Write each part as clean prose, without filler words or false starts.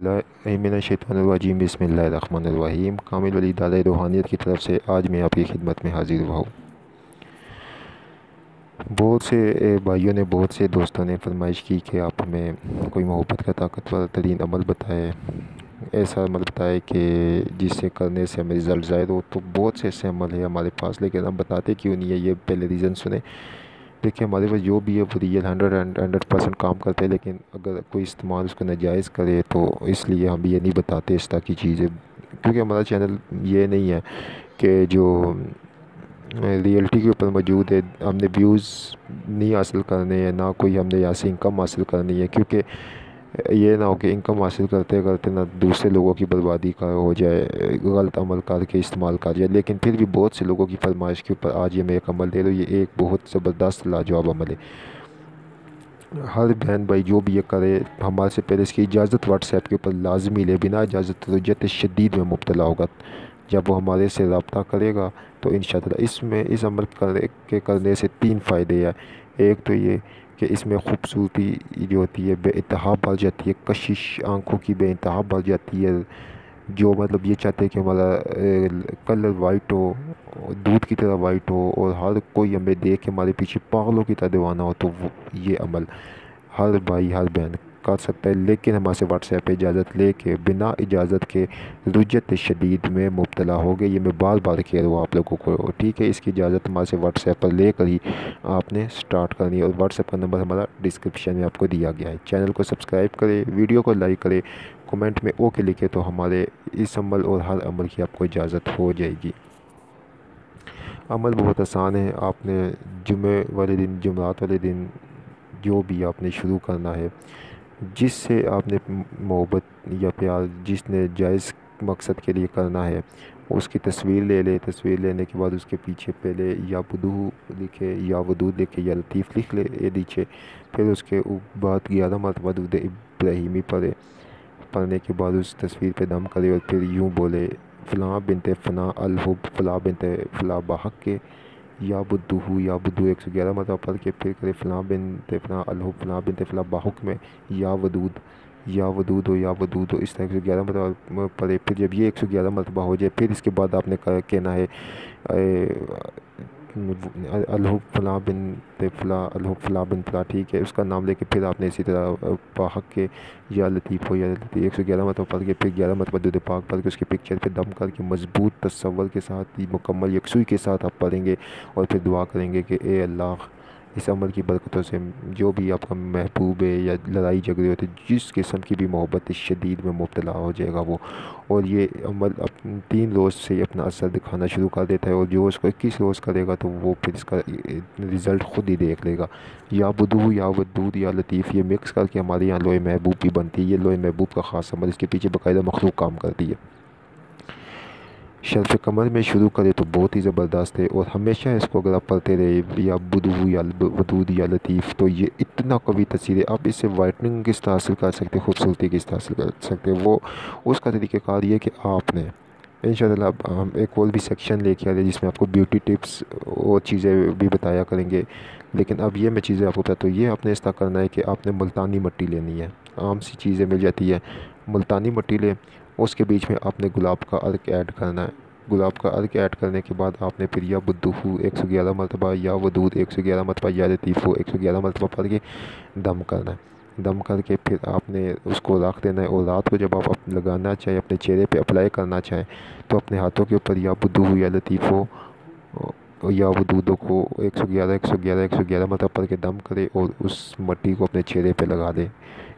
من الشیطان الرجیم بسم اللہ الرحمن الرحیم کامل ولی دادا روحانیت کی طرف سے آج میں آپ کی خدمت میں حاضر ہوا ہوں۔ بہت سے بھائیوں نے، بہت سے دوستوں نے فرمائش کی کہ آپ ہمیں کوئی محبت کا طاقتور ترین عمل بتائے، ایسا عمل بتائے کہ جس سے کرنے سے ہمیں رزلٹ ظاہر ہو۔ تو بہت سے ایسے عمل ہیں ہمارے پاس، لیکن ہم بتاتے کیوں نہیں ہے؟ یہ پہلے ریزن سنیں۔ دیکھیں، ہمارے پاس جو بھی ہے وہ ریئل 100% کام کرتے ہیں، لیکن اگر کوئی استعمال اس کو ناجائز کرے تو اس لیے ہم یہ نہیں بتاتے اس طرح کی چیزیں، کیونکہ ہمارا چینل یہ نہیں ہے کہ جو ریئلٹی کے اوپر موجود ہے۔ ہم نے ویوز نہیں حاصل کرنے ہیں، نہ کوئی ہم نے یہاں سے انکم حاصل کرنی ہے، کیونکہ یہ نہ ہو کہ انکم حاصل کرتے کرتے نہ دوسرے لوگوں کی بربادی کا ہو جائے، غلط عمل کر کے استعمال کر جائے۔ لیکن پھر بھی بہت سے لوگوں کی فرمائش کے اوپر آج یہ میں ایک عمل دے رہا ہوں۔ یہ ایک بہت زبردست لاجواب عمل ہے۔ ہر بہن بھائی جو بھی یہ کرے، ہمارے سے پہلے اس کی اجازت واٹس ایپ کے اوپر لازمی لے، بنا اجازت رجعت شدید میں مبتلا ہوگا۔ جب وہ ہمارے سے رابطہ کرے گا تو انشاءاللہ اس عمل کرنے سے 3 فائدے ہیں۔ ایک تو یہ کہ اس میں خوبصورتی جو ہوتی ہے بے انتہا بڑھ جاتی ہے، کشش آنکھوں کی بے انتہا بڑھ جاتی ہے۔ جو مطلب یہ چاہتے ہیں کہ ہمارا کلر وائٹ ہو، دودھ کی طرح وائٹ ہو، اور ہر کوئی ہمیں دیکھ کے ہمارے پیچھے پاگلوں کی طرح دیوانہ ہو، تو یہ عمل ہر بھائی ہر بہن کر سکتا ہے، لیکن ہمارے سے واٹس ایپ پہ اجازت لے کے، بنا اجازت کے رجعت شدید میں مبتلا ہو گئے۔ یہ میں بار بار کہہ رہا ہوں آپ لوگوں کو، ٹھیک ہے؟ اس کی اجازت ہمارے سے واٹس ایپ پر لے کر ہی آپ نے سٹارٹ کرنی ہے، اور واٹس ایپ کا نمبر ہمارا ڈسکرپشن میں آپ کو دیا گیا ہے۔ چینل کو سبسکرائب کرے، ویڈیو کو لائک کرے، کومنٹ میں اوکے لکھے، تو ہمارے اس عمل اور ہر عمل کی آپ کو اجازت ہو جائے گی۔ عمل بہت آسان ہے۔ آپ نے جمعرات والے دن جو بھی آپ نے شروع کرنا ہے، جس سے آپ نے محبت یا پیار جس نے جائز مقصد کے لیے کرنا ہے، اس کی تصویر لے لے۔ تصویر لینے کے بعد اس کے پیچھے پہلے یا بدو لکھے، یا ودود لکھے، یا لطیف لکھ لے نیچے، پھر اس کے بعد 11 مرتبہ درود ابراہیمی پڑھنے کے بعد اس تصویر پہ دم کرے، اور پھر یوں بولے: فلاں بنت فلاں الحب فلاں بنت فلاں بحق کے، یا بدو 111 مرتبہ پڑھ کے پھر کرے: فلاں بنت فلاں الحب فلاں بنت فلاں بحق میں، یا ودود ہو، اس طرح 111 مرتبہ پڑھے۔ پھر جب یہ 111 مرتبہ ہو جائے، پھر اس کے بعد آپ نے کہنا ہے الحب فلاں بنت فلاں الحب فلاں بنت فلاں، ٹھیک ہے؟ اس کا نام لے کے پھر آپ نے اسی طرح بحق کے، یا لطیف ہو، یا لطیف 111 مرتبہ پڑھ کے، پھر 11 مرتبہ درود پاک پڑھ کے اس کے پکچر پہ دم کر کے مضبوط تصور کے ساتھ، مکمل یکسوئی کے ساتھ آپ پڑھیں گے، اور پھر دعا کریں گے کہ اے اللہ، اس عمل کی برکتوں سے جو بھی آپ کا محبوب ہے یا لڑائی جھگڑے ہوتے، جس قسم کی بھی محبت شدید میں مبتلا ہو جائے گا وہ، اور یہ عمل 3 روز سے اپنا اثر دکھانا شروع کر دیتا ہے، اور جو اس کو 21 روز کرے گا تو وہ پھر اس کا رزلٹ خود ہی دیکھ لے گا۔ یا بدو، یا ودود، یا لطیف، یہ مکس کر کے ہمارے یہاں لوح محبوب بھی بنتی ہے۔ یہ لوح محبوب کا خاص عمل، اس کے پیچھے باقاعدہ مخلوق کام کرتی ہے۔ شرف کمر میں شروع کرے تو بہت ہی زبردست ہے، اور ہمیشہ اس کو اگر آپ پڑھتے رہے، یا بدو یا ودود یا لطیف، تو یہ اتنا قوی تاثیر ہے۔ آپ اس سے وائٹننگ کس طرح حاصل کر سکتے، خوبصورتی کس طرح حاصل کر سکتے، وہ اس کا طریقہ کار یہ کہ آپ نے انشاءاللہ ہم ایک اور بھی سیکشن لے کے آ رہے ہیں جس میں آپ کو بیوٹی ٹپس اور چیزیں بھی بتایا کریں گے، لیکن اب یہ میں چیزیں آپ کو بتاتا ہوں۔ یہ آپ نے اس طرح کرنا ہے کہ آپ نے ملتانی مٹی لینی ہے، عام سی چیزیں مل جاتی ہے، ملتانی مٹی لے، اس کے بیچ میں آپ نے گلاب کا عرق ایڈ کرنا ہے۔ گلاب کا عرق ایڈ کرنے کے بعد آپ نے پھر یا بدو 111 مرتبہ، یا ودود 111 مرتبہ، یا لطیف 111 مرتبہ پڑھ کے دم کرنا ہے۔ دم کر کے پھر آپ نے اس کو رکھ دینا ہے، اور رات کو جب آپ لگانا چاہیں، اپنے چہرے پہ اپلائی کرنا چاہیں، تو اپنے ہاتھوں کے اوپر یا بدو یا لطیف یا ودود کو 111 مرتبہ پڑھ کے دم کرے، اور اس مٹی کو اپنے چہرے پہ لگا دیں۔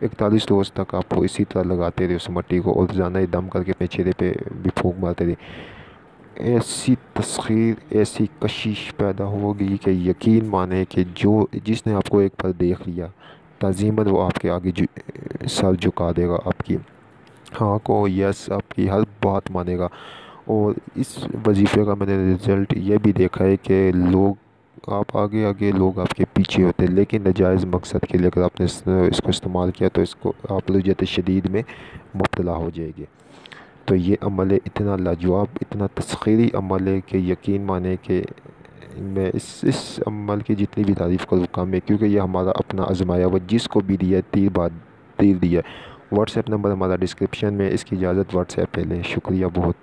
41 روز تک آپ کو اسی طرح لگاتے رہے اس مٹی کو، اور روزانہ دم کر کے اپنے چہرے پہ بھی پھونک مارتے رہے۔ ایسی تسخیر، ایسی کشش پیدا ہوگی کہ یقین مانے کہ جس نے آپ کو ایک بار دیکھ لیا، تعظیماً وہ آپ کے آگے سر جھکا دے گا، آپ کی ہاں کو یس، آپ کی ہر بات مانے گا۔ اور اس وظیفے کا میں نے رزلٹ یہ بھی دیکھا ہے کہ آپ آگے لوگ آپ کے پیچھے ہوتے ہیں، لیکن ناجائز مقصد کے لیے اگر آپ نے اس کو استعمال کیا تو اس کو آپ رجعت شدید میں مبتلا ہو جائے گے۔ تو یہ عمل ہے اتنا لاجواب، اتنا تسخیری عمل ہے کہ یقین مانے کہ میں اس عمل کی جتنی بھی تعریف کروں کم ہے، کیونکہ یہ ہمارا اپنا آزمایا ہوا، جس کو بھی دیا تیر دیا واٹس ایپ نمبر ہمارا ڈسکرپشن میں، اس کی اجازت واٹس ایپ پہ لیں، شکریہ بہت.